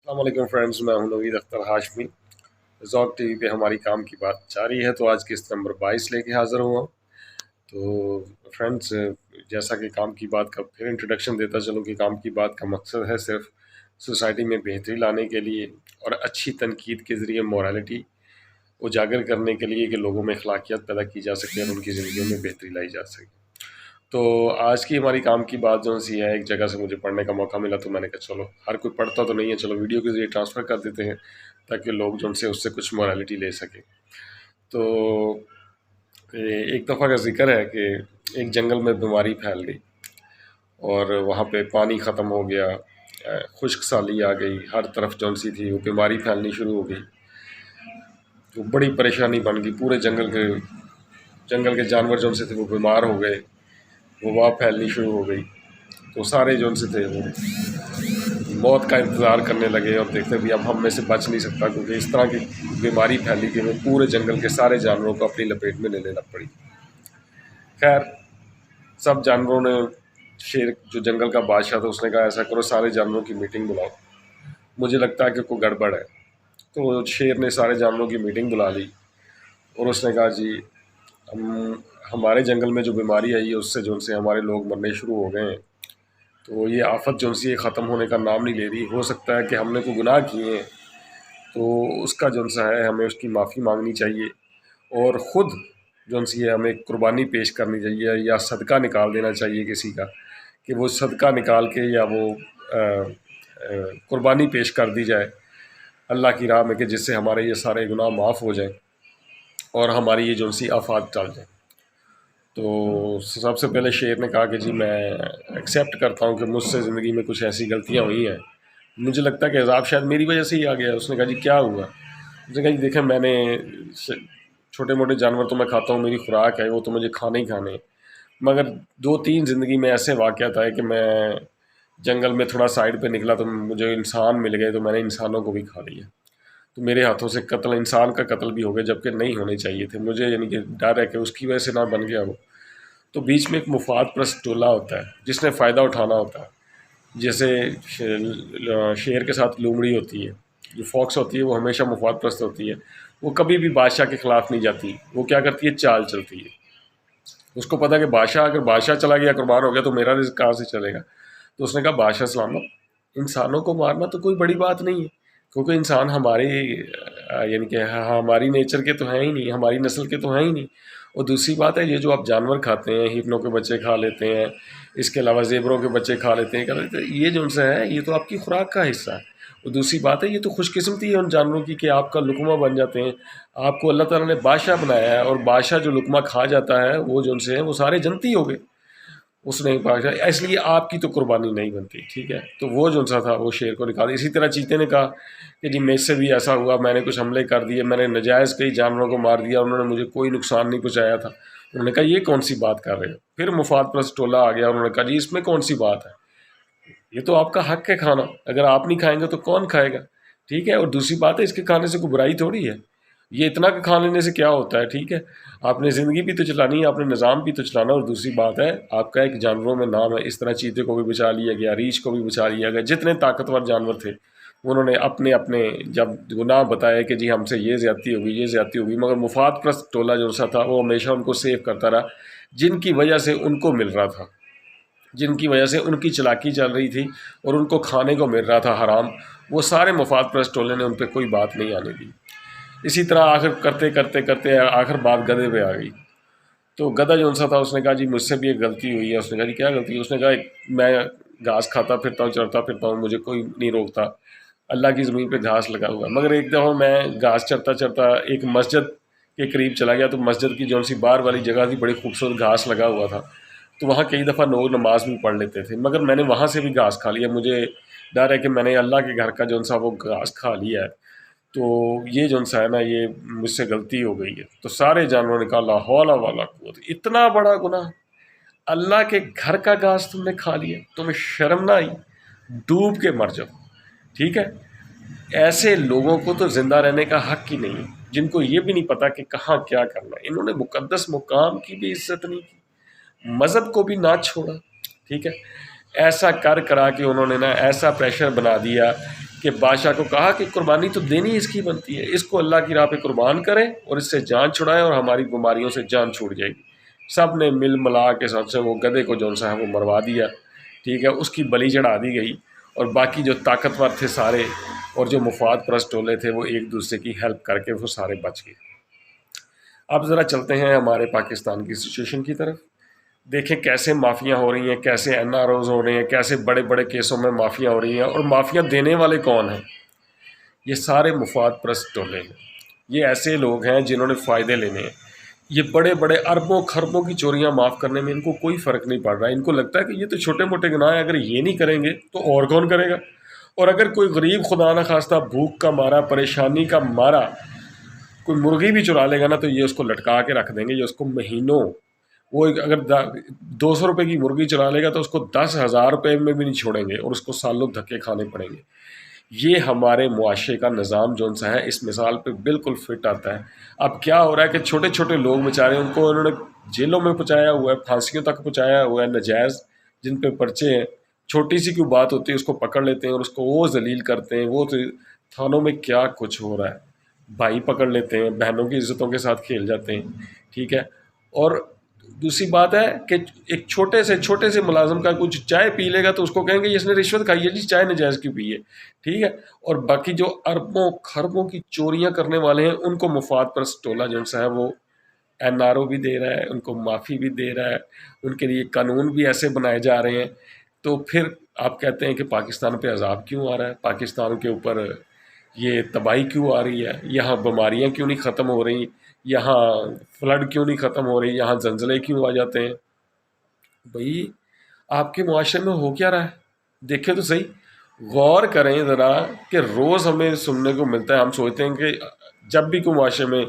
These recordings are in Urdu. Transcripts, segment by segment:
السلام علیکم فرینڈز، میں ہوں نوید اختر ہاشمی۔ ذوق ٹی وی پہ ہماری کام کی بات جاری ہے، تو آج قسط نمبر 22 لے کے حاضر ہوا ہوں۔ تو فرینڈز، جیسا کہ کام کی بات کا پھر انٹروڈکشن دیتا چلوں کہ کام کی بات کا مقصد ہے صرف سوسائٹی میں بہتری لانے کے لیے اور اچھی تنقید کے ذریعے مورالٹی اجاگر کرنے کے لیے کہ لوگوں میں اخلاقیات پیدا کی جا سکے اور ان کی زندگیوں میں بہتری لائی جا سکے۔ تو آج کی ہماری کام کی بات جو سی ہے، ایک جگہ سے مجھے پڑھنے کا موقع ملا، تو میں نے کہا چلو، ہر کوئی پڑھتا تو نہیں ہے، چلو ویڈیو کے ذریعے ٹرانسفر کر دیتے ہیں تاکہ لوگ جو اس سے کچھ مورالٹی لے سکیں۔ تو ایک دفعہ کا ذکر ہے کہ ایک جنگل میں بیماری پھیل گئی اور وہاں پہ پانی ختم ہو گیا، خشک سالی آ گئی، ہر طرف سی تھی وہ بیماری پھیلنی شروع ہو گئی۔ تو بڑی پریشانی بن گئی، پورے جنگل کے جانور سے تھے وہ بیمار ہو گئے، وبا پھیلنی شروع ہو گئی۔ تو سارے سے تھے وہ موت کا انتظار کرنے لگے اور دیکھتے بھی اب ہم میں سے بچ نہیں سکتا، کیونکہ اس طرح کی بیماری پھیلی کہ وہ پورے جنگل کے سارے جانوروں کو اپنی لپیٹ میں لینے لگ پڑی۔ خیر، سب جانوروں نے، شیر جو جنگل کا بادشاہ تھا، اس نے کہا ایسا کرو، سارے جانوروں کی میٹنگ بلاؤ، مجھے لگتا ہے کہ کوئی گڑبڑ ہے۔ تو شیر نے سارے جانوروں کی میٹنگ بلا لی اور اس نے کہا جی، ہمارے جنگل میں جو بیماری آئی ہے اس سے ہمارے لوگ مرنے شروع ہو گئے ہیں، تو یہ آفت یہ ختم ہونے کا نام نہیں لے رہی۔ ہو سکتا ہے کہ ہم نے کوئی گناہ کیے ہیں، تو اس کا ہے ہمیں اس کی معافی مانگنی چاہیے، اور خود ہے ہمیں قربانی پیش کرنی چاہیے، یا صدقہ نکال دینا چاہیے کسی کا، کہ وہ صدقہ نکال کے یا وہ قربانی پیش کر دی جائے اللہ کی راہ میں، کہ جس سے ہمارے یہ سارے گناہ معاف ہو جائیں اور ہماری یہ سی آفات ٹل جائیں۔ تو سب سے پہلے شیر نے کہا کہ جی، میں ایکسیپٹ کرتا ہوں کہ مجھ سے زندگی میں کچھ ایسی غلطیاں ہوئی ہیں، مجھے لگتا ہے کہ عذاب شاید میری وجہ سے ہی آ گیا۔ اس نے کہا جی کیا ہوا؟ اس نے کہا جی دیکھیں، میں نے چھوٹے موٹے جانور تو میں کھاتا ہوں، میری خوراک ہے وہ، تو مجھے کھانے ہی کھانے ہیں، مگر 2-3 زندگی میں ایسے واقعات آئے کہ میں جنگل میں تھوڑا سائڈ پہ نکلا تو مجھے انسان مل گئے، تو میں نے انسانوں کو بھی کھا لیا، تو میرے ہاتھوں سے انسان کا قتل بھی ہو گیا، جبکہ نہیں ہونے چاہیے تھے مجھے، یعنی کہ ڈر ہے کہ اس کی وجہ سے نہ بن گیا وہ۔ تو بیچ میں ایک مفاد پرست ٹولہ ہوتا ہے جس نے فائدہ اٹھانا ہوتا ہے، جیسے شیر کے ساتھ لومڑی ہوتی ہے، جو فاکس ہوتی ہے وہ ہمیشہ مفاد پرست ہوتی ہے، وہ کبھی بھی بادشاہ کے خلاف نہیں جاتی، وہ کیا کرتی ہے، چال چلتی ہے۔ اس کو پتہ کہ اگر بادشاہ چلا گیا، قربان ہو گیا، تو میرا رزق کہاں سے چلے گا؟ تو اس نے کہا بادشاہ سلامت، انسانوں کو مارنا تو کوئی بڑی بات نہیں ہے، کیونکہ انسان ہمارے یعنی کہ ہماری نیچر کے تو ہیں ہی نہیں، ہماری نسل کے تو ہیں ہی نہیں، اور دوسری بات ہے یہ جو آپ جانور کھاتے ہیں، ہرنوں کے بچے کھا لیتے ہیں، اس کے علاوہ زیبروں کے بچے کھا لیتے ہیں، یہ ہے یہ تو آپ کی خوراک کا حصہ ہے، اور دوسری بات ہے یہ تو خوش قسمتی ہے ان جانوروں کی کہ آپ کا لقمہ بن جاتے ہیں، آپ کو اللہ تعالیٰ نے بادشاہ بنایا ہے، اور بادشاہ جو لقمہ کھا جاتا ہے وہ ہیں وہ سارے جنتی ہو گئے، اس نے اس لیے آپ کی تو قربانی نہیں بنتی، ٹھیک ہے؟ تو وہ تھا وہ شیر کو نکالا۔ اسی طرح چیتے نے کہا کہ جی میرے سے بھی ایسا ہوا، میں نے کچھ حملے کر دیے، میں نے ناجائز کئی جانوروں کو مار دیا، انہوں نے مجھے کوئی نقصان نہیں پہنچایا تھا۔ انہوں نے کہا یہ کون سی بات کر رہے ہو؟ پھر مفاد پرست ٹولہ آ گیا، انہوں نے کہا جی اس میں کون سی بات ہے، یہ تو آپ کا حق ہے کھانا، اگر آپ نہیں کھائیں گے تو کون کھائے گا؟ ٹھیک ہے، اور دوسری بات ہے اس کے کھانے سے کوئی برائی تھوڑی ہے، یہ اتنا کا کھا لینے سے کیا ہوتا ہے؟ ٹھیک ہے، آپ نے زندگی بھی تو چلانی ہے، آپ نے نظام بھی تو چلانا، اور دوسری بات ہے آپ کا ایک جانوروں میں نام ہے، اس طرح چیتے کو بھی بچا لیا گیا، ریچھ کو بھی بچا لیا گیا، جتنے طاقتور جانور تھے انہوں نے اپنے جب گناہ بتایا کہ جی ہم سے یہ زیادتی ہوگی، یہ زیادتی ہوگی، مگر مفاد پرست ٹولہ سا تھا وہ ہمیشہ ان کو سیو کرتا رہا، جن کی وجہ سے ان کو مل رہا تھا، جن کی وجہ سے ان کی چلاکی چل رہی تھی اور ان کو کھانے کو مل رہا تھا حرام، وہ سارے مفاد پرست ٹولے نے ان پہ کوئی بات نہیں آنے دی۔ اسی طرح آخر کرتے آخر بات گدھے پہ آ گئی۔ تو گدھا سا تھا، اس نے کہا جی مجھ سے بھی ایک غلطی ہوئی ہے۔ اس نے کہا جی کیا غلطی ہے؟ اس نے کہا میں گھاس کھاتا پھرتا ہوں، چرتا پھرتا ہوں، مجھے کوئی نہیں روکتا، اللہ کی زمین پہ گھاس لگا ہوا ہے، مگر ایک دفعہ میں گھاس چرتا ایک مسجد کے قریب چلا گیا، تو مسجد کی سی باہر والی جگہ تھی، بڑی خوبصورت گھاس لگا ہوا تھا، تو وہاں کئی دفعہ لوگ نماز بھی پڑھ لیتے تھے، مگر میں نے وہاں سے بھی گھاس کھا لیا، مجھے ڈر ہے کہ میں نے اللہ کے گھر کا سا وہ گھاس کھا لیا ہے، تو یہ سا ہے نا، یہ مجھ سے غلطی ہو گئی ہے۔ تو سارے جانوروں نے کہا لا حول ولا قوت، اتنا بڑا گناہ، اللہ کے گھر کا گھاس تم نے کھا لیا، تمہیں شرم نہ آئی؟ ڈوب کے مر جاؤ، ٹھیک ہے؟ ایسے لوگوں کو تو زندہ رہنے کا حق ہی نہیں، جن کو یہ بھی نہیں پتا کہ کہاں کیا کرنا ہے۔ انہوں نے مقدس مقام کی بھی عزت نہیں کی، مذہب کو بھی نہ چھوڑا، ٹھیک ہے؟ ایسا کرا کہ انہوں نے نا ایسا پریشر بنا دیا کہ بادشاہ کو کہا کہ قربانی تو دینی اس کی بنتی ہے، اس کو اللہ کی راہ پہ قربان کریں اور اس سے جان چھڑائیں اور ہماری بیماریوں سے جان چھوٹ جائے گی۔ سب نے مل ملا کے سب سے وہ گدھے کو جو سا ہے وہ مروا دیا، ٹھیک ہے، اس کی بلی چڑھا دی گئی، اور باقی جو طاقتور تھے سارے اور جو مفاد پرست ٹولے تھے وہ ایک دوسرے کی ہیلپ کر کے وہ سارے بچ گئے۔ اب ذرا چلتے ہیں ہمارے پاکستان کی سچویشن کی طرف، دیکھیں کیسے مافیاں ہو رہی ہیں، کیسے این آر اوز ہو رہے ہیں، کیسے بڑے بڑے کیسوں میں مافیاں ہو رہی ہیں، اور مافیاں دینے والے کون ہیں؟ یہ سارے مفاد پرست ٹولے ہیں، یہ ایسے لوگ ہیں جنہوں نے فائدے لینے ہیں۔ یہ بڑے بڑے اربوں خربوں کی چوریاں معاف کرنے میں ان کو کوئی فرق نہیں پڑ رہا ہے، ان کو لگتا ہے کہ یہ تو چھوٹے موٹے گناہ ہیں، اگر یہ نہیں کریں گے تو اور کون کرے گا؟ اور اگر کوئی غریب خدا نہ خواستہ بھوک کا مارا، پریشانی کا مارا کوئی مرغی بھی چرا لے گا نا، تو یہ اس کو لٹکا کے رکھ دیں گے، یہ اس کو مہینوں، وہ اگر 200 روپے کی مرغی چرا لے گا تو اس کو 10,000 روپے میں بھی نہیں چھوڑیں گے، اور اس کو سالوں دھکے کھانے پڑیں گے۔ یہ ہمارے معاشرے کا نظام جو سا ہے اس مثال پہ بالکل فٹ آتا ہے۔ اب کیا ہو رہا ہے کہ چھوٹے چھوٹے لوگ بیچارے، ان کو انہوں نے جیلوں میں پہنچایا ہوا ہے، پھانسیوں تک پہنچایا ہوا ہے، نجائز جن پہ پرچے ہیں، چھوٹی سی کوئی بات ہوتی ہے اس کو پکڑ لیتے ہیں اور اس کو وہ ذلیل کرتے ہیں۔ وہ تھانوں میں کیا کچھ ہو رہا ہے، بھائی پکڑ لیتے ہیں، بہنوں کی عزتوں کے ساتھ کھیل جاتے ہیں، ٹھیک ہے۔ اور دوسری بات ہے کہ ایک چھوٹے سے ملازم کا کچھ چائے پی لے گا تو اس کو کہیں گے اس نے رشوت کھائی ہے جی، چائے نجائز کیوں پی ہے، ٹھیک ہے۔ اور باقی جو اربوں خربوں کی چوریاں کرنے والے ہیں ان کو مفاد پرست ٹولہ جو سا ہے وہ این آر او بھی دے رہا ہے، ان کو معافی بھی دے رہا ہے، ان کے لیے قانون بھی ایسے بنائے جا رہے ہیں۔ تو پھر آپ کہتے ہیں کہ پاکستان پہ عذاب کیوں آ رہا ہے، پاکستان کے اوپر یہ تباہی کیوں آ رہی ہے، یہاں بیماریاں کیوں نہیں ختم ہو رہی، یہاں فلڈ کیوں نہیں ختم ہو رہی، یہاں زلزلے کیوں آ جاتے ہیں؟ بھئی آپ کے معاشرے میں ہو کیا رہا ہے؟ دیکھیں تو صحیح، غور کریں ذرا کہ روز ہمیں سننے کو ملتا ہے، ہم سوچتے ہیں کہ جب بھی کوئی معاشرے میں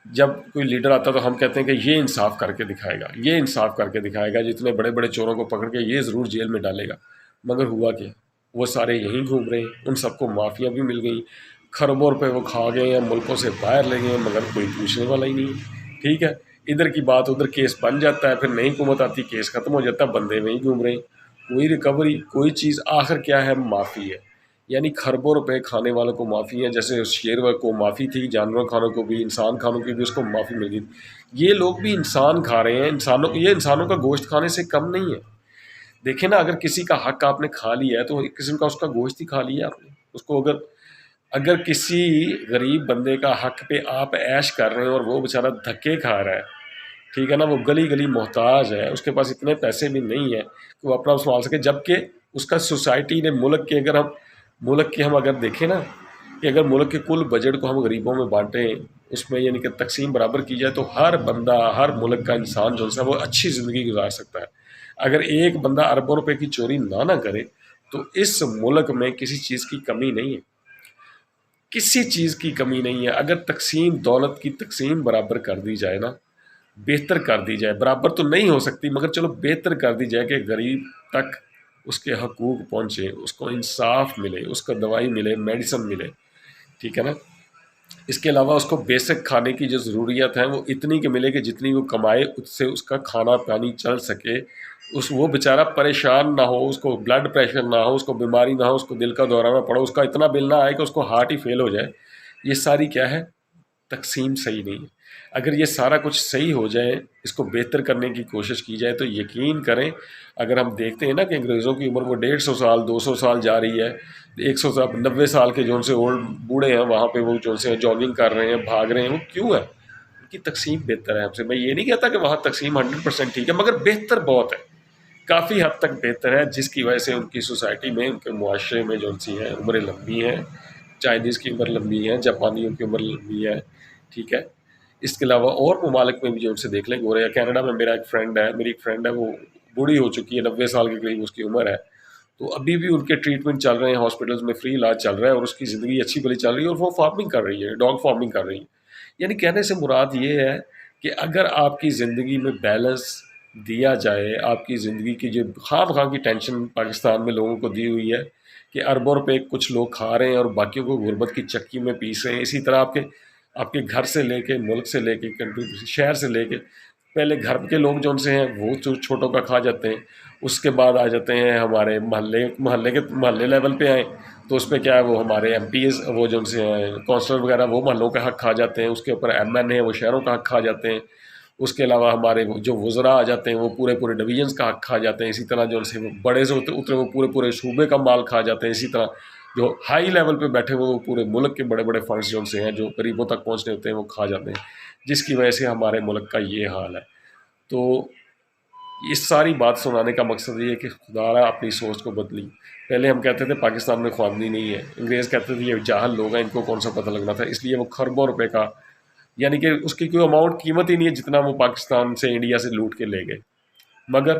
جب کوئی لیڈر آتا ہے تو ہم کہتے ہیں کہ یہ انصاف کر کے دکھائے گا، یہ انصاف کر کے دکھائے گا، جتنے بڑے بڑے چوروں کو پکڑ کے یہ ضرور جیل میں ڈالے گا۔ مگر ہوا کیا؟ وہ سارے یہیں گھوم رہے ہیں، ان سب کو معافیاں بھی مل گئیں، خربوں روپے وہ کھا گئے ہیں، ملکوں سے باہر لے گئے ہیں، مگر کوئی پوچھنے والا ہی نہیں ہے، ٹھیک ہے۔ ادھر کی بات ادھر کیس بن جاتا ہے، پھر نئی حکومت آتی، کیس ختم ہو جاتا ہے، بندے وہیں گھوم رہے ہیں، کوئی ریکوری کوئی چیز۔ آخر کیا ہے؟ معافی ہے، یعنی خربوں روپے کھانے والوں کو معافی ہے، جیسے شیر کو معافی تھی، جانور کھانوں کو بھی، انسان کھانوں کی بھی اس کو معافی مل گئی۔ یہ لوگ بھی انسان کھا رہے ہیں، یہ انسانوں کا گوشت کھانے سے کم نہیں ہے۔ دیکھیں نا، اگر کسی کا حق آپ نے کھا لیا ہے تو ایک قسم کا اس کا گوشت ہی کھا لیا آپ نے اس کو۔ اگر کسی غریب بندے کا حق پہ آپ عیش کر رہے ہیں اور وہ بیچارہ دھکے کھا رہا ہے، ٹھیک ہے نا، وہ گلی گلی محتاج ہے، اس کے پاس اتنے پیسے بھی نہیں ہیں کہ وہ اپنا سنبھال سکے، جبکہ اس کا سوسائٹی نے ملک کے ہم اگر دیکھیں نا کہ اگر ملک کے کل بجٹ کو ہم غریبوں میں بانٹیں، اس میں یعنی کہ تقسیم برابر کی جائے، تو ہر بندہ، ہر ملک کا انسان جو ہے وہ اچھی زندگی گزار سکتا ہے۔ اگر ایک بندہ اربوں روپے کی چوری نہ کرے تو اس ملک میں کسی چیز کی کمی نہیں ہے، کسی چیز کی کمی نہیں ہے۔ اگر دولت کی تقسیم برابر کر دی جائے نا، بہتر کر دی جائے، برابر تو نہیں ہو سکتی مگر چلو بہتر کر دی جائے کہ غریب تک اس کے حقوق پہنچے، اس کو انصاف ملے، اس کو دوائی ملے، میڈیسن ملے، ٹھیک ہے نا۔ اس کے علاوہ اس کو بیسک کھانے کی جو ضروریات ہیں وہ اتنی کہ ملے کہ جتنی وہ کمائے اس سے اس کا کھانا پانی چل سکے، وہ بیچارہ پریشان نہ ہو، اس کو بلڈ پریشر نہ ہو، اس کو بیماری نہ ہو، اس کو دل کا دورہ نہ پڑو، اس کا اتنا بل نہ آئے کہ اس کو ہارٹ ہی فیل ہو جائے۔ یہ ساری کیا ہے؟ تقسیم صحیح نہیں ہے۔ اگر یہ سارا کچھ صحیح ہو جائے، اس کو بہتر کرنے کی کوشش کی جائے، تو یقین کریں، اگر ہم دیکھتے ہیں نا کہ انگریزوں کی عمر وہ 150 سال 200 سال جا رہی ہے، 90 سال کے جو سے اولڈ بوڑھے ہیں وہاں پہ وہ جو سے جاگنگ کر رہے ہیں، بھاگ رہے ہیں، وہ کیوں ہے؟ ان کی تقسیم بہتر ہے ہم سے۔ میں یہ نہیں کہتا کہ وہاں تقسیم 100% ٹھیک ہے، مگر بہتر بہت ہے، کافی حد تک بہتر ہے، جس کی وجہ سے ان کی سوسائٹی میں، ان کے معاشرے میں جو سی ہیں عمریں لمبی ہیں۔ چائنیز کی عمر لمبی ہے، جاپانیوں کی عمر لمبی ہے، ٹھیک ہے۔ اس کے علاوہ اور ممالک میں بھی جو ان سے دیکھ لیں، گورے کینیڈا میں میری ایک فرینڈ ہے، وہ بوڑھی ہو چکی ہے، 90 سال کے قریب اس کی عمر ہے، تو ابھی بھی ان کے ٹریٹمنٹ چل رہے ہیں، ہاسپٹلز میں فری علاج چل رہا ہے، اور اس کی زندگی اچھی بھلی چل رہی ہے، اور وہ فارمنگ کر رہی ہے، ڈاگ فارمنگ کر رہی ہے۔ یعنی کہنے سے مراد یہ ہے کہ اگر آپ کی زندگی میں بیلنس دیا جائے، آپ کی زندگی کی جو خواہ بخواہ کی ٹینشن پاکستان میں لوگوں کو دی ہوئی ہے کہ اربوں روپے کچھ لوگ کھا رہے ہیں اور باقیوں کو غربت کی چکی میں پیس رہے ہیں، اسی طرح آپ کے گھر سے لے کے، ملک سے لے کے، کنٹری شہر سے لے کے، پہلے گھر کے لوگ جو ان سے ہیں وہ چھوٹوں کا کھا جاتے ہیں، اس کے بعد آ جاتے ہیں ہمارے محلے لیول پہ آئیں تو اس میں کیا ہے، وہ ہمارے ایم پی ایز وہ جو ان سے کونسلر وغیرہ وہ محلوں کا حق کھا جاتے ہیں، اس کے اوپر ایم این اے وہ شہروں کا حق کھا جاتے ہیں، اس کے علاوہ ہمارے جو وزراء آ جاتے ہیں وہ پورے پورے ڈویژنس کا حق کھا جاتے ہیں، اسی طرح جو ان سے بڑے سے اترے وہ پورے پورے صوبے کا مال کھا جاتے ہیں، اسی طرح جو ہائی لیول پہ بیٹھے ہوئے وہ پورے ملک کے بڑے بڑے فنڈس جو ان سے ہیں جو غریبوں تک پہنچنے ہوتے ہیں وہ کھا جاتے ہیں، جس کی وجہ سے ہمارے ملک کا یہ حال ہے۔ تو اس ساری بات سنانے کا مقصد یہ ہے کہ خدا را اپنی سوچ کو بدلی۔ پہلے ہم کہتے تھے پاکستان میں خوابنی نہیں ہے، انگریز کہتے تھے یہ جاہل لوگ ہیں، ان کو کون سا پتہ لگنا تھا، اس لیے وہ کھربوں روپے کا، یعنی کہ اس کی کوئی اماؤنٹ قیمت ہی نہیں ہے جتنا وہ پاکستان سے انڈیا سے لوٹ کے لے گئے، مگر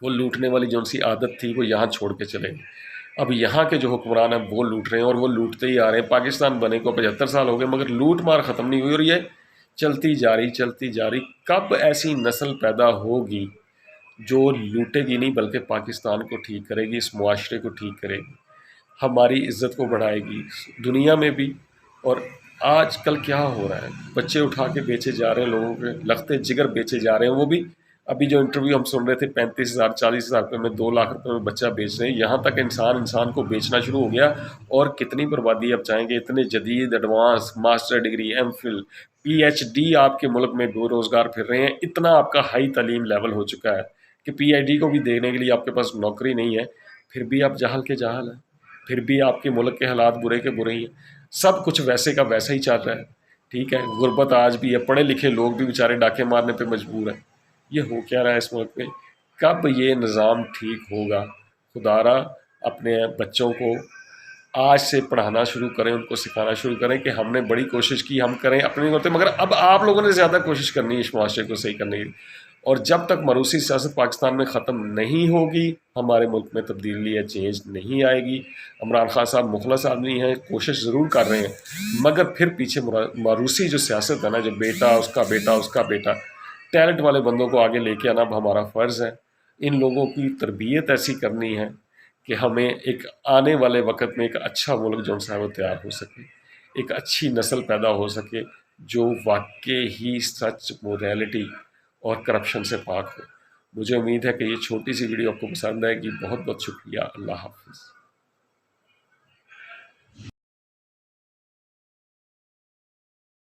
وہ لوٹنے والی جو ان کی عادت تھی وہ یہاں چھوڑ کے چلے گئے۔ اب یہاں کے جو حکمران ہیں وہ لوٹ رہے ہیں اور وہ لوٹتے ہی آ رہے ہیں، پاکستان بنے کو 75 سال ہو گئے مگر لوٹ مار ختم نہیں ہوئی، اور یہ چلتی جا رہی۔ کب ایسی نسل پیدا ہوگی جو لوٹے گی نہیں بلکہ پاکستان کو ٹھیک کرے گی، اس معاشرے کو ٹھیک کرے گی، ہماری عزت کو بڑھائے گی دنیا میں بھی؟ اور آج کل کیا ہو رہا ہے، بچے اٹھا کے بیچے جا رہے ہیں، لوگوں کے لختے جگر بیچے جا رہے ہیں، وہ بھی ابھی جو انٹرویو ہم سن رہے تھے 35,000 40,000 روپے میں 2 لاکھ روپے میں بچہ بیچ رہے ہیں، یہاں تک انسان کو بیچنا شروع ہو گیا، اور کتنی بربادی اب چاہیں گے، اتنے جدید advance master degree M Phil P H D آپ کے ملک میں بے روزگار پھر رہے ہیں، اتنا آپ کا ہائی تعلیم لیول ہو چکا ہے کہ پی ایچ ڈی کو بھی دینے کے لیے آپ کے پاس نوکری نہیں ہے، پھر بھی آپ جاہل کے جاہل ہیں، پھر بھی آپ کے ملک کے حالات برے کے برے ہی ہیں، سب کچھ ویسے کا ویسا ہی چل رہا ہے۔ ٹھیک ہے، غربت آج بھی ہے، پڑھے لکھے لوگ بھی بیچارے ڈاکے مارنے پہ مجبور ہیں، یہ ہو کیا رہا ہے اس ملک میں؟ کب یہ نظام ٹھیک ہوگا؟ خدارا اپنے بچوں کو آج سے پڑھانا شروع کریں، ان کو سکھانا شروع کریں کہ ہم نے بڑی کوشش کی، ہم کریں اپنے ہوتے، مگر اب آپ لوگوں نے زیادہ کوشش کرنی ہے اس معاشرے کو صحیح کرنے کی، اور جب تک مروسی سیاست پاکستان میں ختم نہیں ہوگی ہمارے ملک میں تبدیلی یا چینج نہیں آئے گی۔ عمران خان صاحب مخلص آدمی ہیں، کوشش ضرور کر رہے ہیں، مگر پھر پیچھے مروسی جو سیاست ہے نا، جو بیٹا اس کا بیٹا اس کا بیٹا، ٹیلنٹ والے بندوں کو آگے لے کے آنا اب ہمارا فرض ہے۔ ان لوگوں کی تربیت ایسی کرنی ہے کہ ہمیں ایک آنے والے وقت میں ایک اچھا ملک جو ہے وہ تیار ہو سکے، ایک اچھی نسل پیدا ہو سکے جو واقعی ہی سچ، موریلٹی اور کرپشن سے پاک ہو۔ مجھے امید ہے کہ یہ چھوٹی سی ویڈیو آپ کو پسند آئے گی۔ بہت بہت شکریہ، اللہ حافظ۔